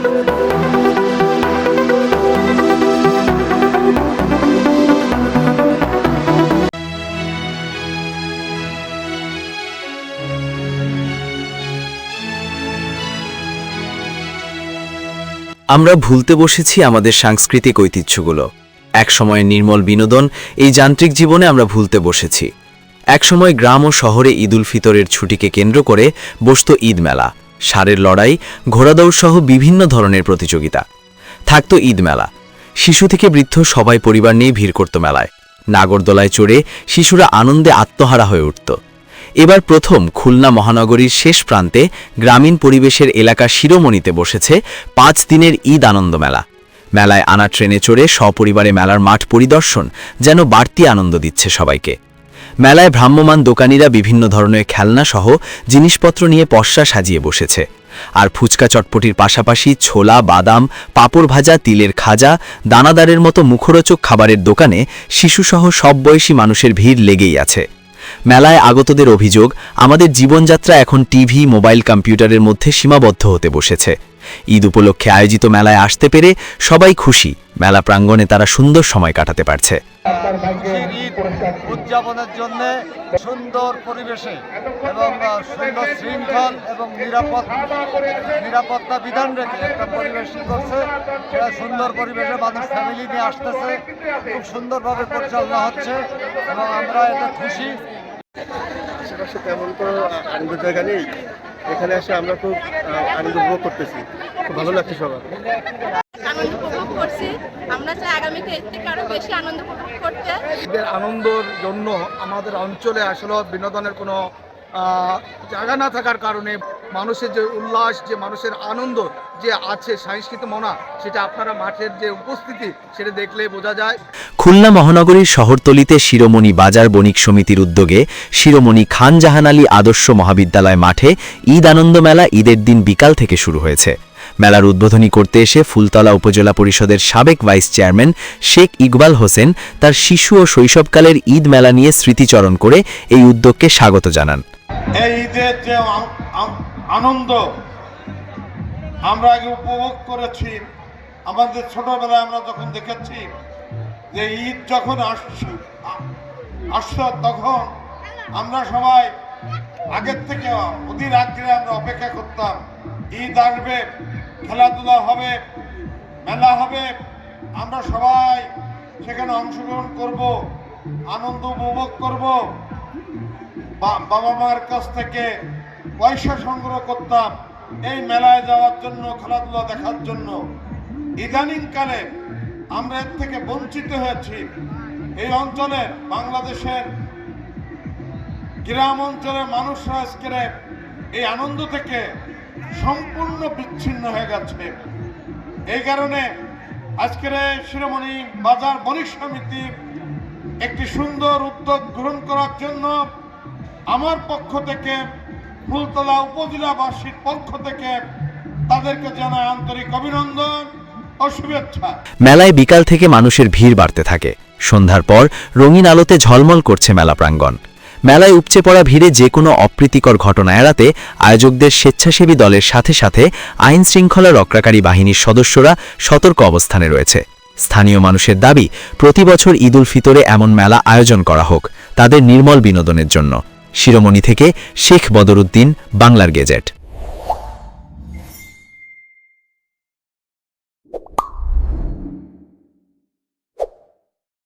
আমরা ভুলতে বসেছি আমাদের সাংস্কৃতিক ঐতিহ্যগুলো। একসময় নির্মল বিনোদন এই যান্ত্রিক জীবনে আমরা ভুলতে বসেছি। একসময় গ্রাম ও শহরে ঈদুল ফিতরের ছুটিকে কেন্দ্র করে বসত ঈদ মেলা, ষাঁড়ের লড়াই, ঘোড়াদৌড় সহ বিভিন্ন ধরনের প্রতিযোগিতা। থাকত ঈদ মেলা, শিশু থেকে বৃদ্ধ সবাই পরিবার নিয়ে ভিড় করত মেলায়। নাগরদোলায় চড়ে শিশুরা আনন্দে আত্মহারা হয়ে উঠত। এবার প্রথম খুলনা মহানগরীর শেষ প্রান্তে গ্রামীণ পরিবেশের এলাকা শিরোমণিতে বসেছে 5 দিনের ঈদ আনন্দ মেলা। মেলায় আনা ট্রেনে চড়ে সপরিবারে মেলার মাঠ পরিদর্শন যেন বাড়তি আনন্দ দিচ্ছে সবাইকে। মেলায় ভ্রাম্যমাণ দোকানিরা বিভিন্ন ধরনের খেলনা সহ জিনিসপত্র নিয়ে পসরা সাজিয়ে বসেছে। আর ফুচকা চটপটির পাশাপাশি ছোলা, বাদাম, পাঁপড় ভাজা, তিলের খাজা, দানাদারের মতো মুখরোচক খাবারের দোকানে শিশুসহ সব বয়সী মানুষের ভিড় লেগেই আছে। মেলায় আগতদের অভিযোগ, আমাদের জীবনযাত্রা এখন টিভি, মোবাইল, কম্পিউটারের মধ্যে সীমাবদ্ধ হতে বসেছে। ঈদ উপলক্ষে আয়োজিত মেলায় আসতে পেরে সবাই খুশি। মেলা প্রাঙ্গণে তারা সুন্দর সময় কাটাতে পারছে। উদযাপনের জন্য সুন্দর পরিবেশে এবং সুন্দর শৃঙ্খল এবং নিরাপত্তা বিধান রেখে একটা পরিবেশ করছে। সেটা সুন্দর পরিবেশে মানুষ ফ্যামিলি নিয়ে আসতেছে, খুব সুন্দরভাবে পরিচালনা হচ্ছে এবং আমরা এতে খুশি। আশেপাশে তেমন কোনো আনন্দ জায়গা নেই, এখানে এসে আমরা খুব আনন্দ উপভোগ করতেছি, খুব ভালো লাগছে সবার। আনন্দ উপভোগ করছি, আমরা চাই আগামীতে এর থেকে আরো বেশি আনন্দ উপভোগ করতে। ঈদের আনন্দের জন্য আমাদের অঞ্চলে আসলে বিনোদনের কোনো জায়গা না থাকার কারণে মানুষের যে উল্লাস, যে মানুষের আনন্দ যে আছে, সাংস্কৃতিক মনা, সেটা আপনারা মাঠের যে উপস্থিতি সেটা দেখলে বোঝা যায়। খুলনা মহানগরীর শহরতলিতে শিরোমণি বাজার বণিক সমিতির উদ্যোগে শিরোমণি খান জাহান আলী আদর্শ মহাবিদ্যালয় মাঠে ঈদ আনন্দ মেলা ঈদের দিন বিকাল থেকে শুরু হয়েছে। মেলার উদ্বোধনী করতে এসে ফুলতলা উপজেলা পরিষদের সাবেক ভাইস চেয়ারম্যান শেখ ইকবাল হোসেন তার শিশু ও শৈশবকালের ঈদ মেলা নিয়ে স্মৃতিচরণ করে এই উদ্যোগকে স্বাগত জানান। এই ঈদের যে আনন্দ আমরা আগে উপভোগ করেছি, আমাদের ছোটবেলায় আমরা যখন দেখেছি যে ঈদ যখন আসতো তখন আমরা সবাই আগের থেকে অধীর আগ্রহে আমরা অপেক্ষা করতাম। ঈদ আসবে, খেলাধুলা হবে, মেলা হবে, আমরা সবাই সেখানে অংশগ্রহণ করব, আনন্দ উপভোগ করব। বাবা মার কাছ থেকে পয়সা সংগ্রহ করতাম এই মেলায় যাওয়ার জন্য, খেলাধুলা দেখার জন্য। ইদানিংকালে আমরা এর থেকে বঞ্চিত হয়েছি। এই অঞ্চলে, বাংলাদেশের গ্রাম অঞ্চলের মানুষরা আজকের এই আনন্দ থেকে সম্পূর্ণ বিচ্ছিন্ন হয়ে গেছে। এই কারণে আজকের শিরোমণি বাজার বণিক সমিতি একটি সুন্দর উদ্যোগ গ্রহণ করার জন্য আমার পক্ষ থেকে, ফুলতলা উপজেলাবাসীর পক্ষ থেকে তাদেরকে জানাই আন্তরিক অভিনন্দন ও শুভেচ্ছা। মেলায় বিকাল থেকে মানুষের ভিড় বাড়তে থাকে। সন্ধ্যার পর রঙিন আলোতে ঝলমল করছে মেলা প্রাঙ্গণ। মেলায় উপচে পড়া ভিড়ে যে কোনো অপ্রীতিকর ঘটনা এড়াতে আয়োজকদের স্বেচ্ছাসেবী দলের সাথে সাথে আইন শৃঙ্খলা রক্ষাকারী বাহিনীর সদস্যরা সতর্ক অবস্থানে রয়েছে। স্থানীয় মানুষের দাবি, প্রতি বছর ঈদুল ফিতরে এমন মেলা আয়োজন করা হোক তাদের নির্মল বিনোদনের জন্য। শিরোমণি থেকে শেখ বদরুদ্দিন, বাংলার গেজেট।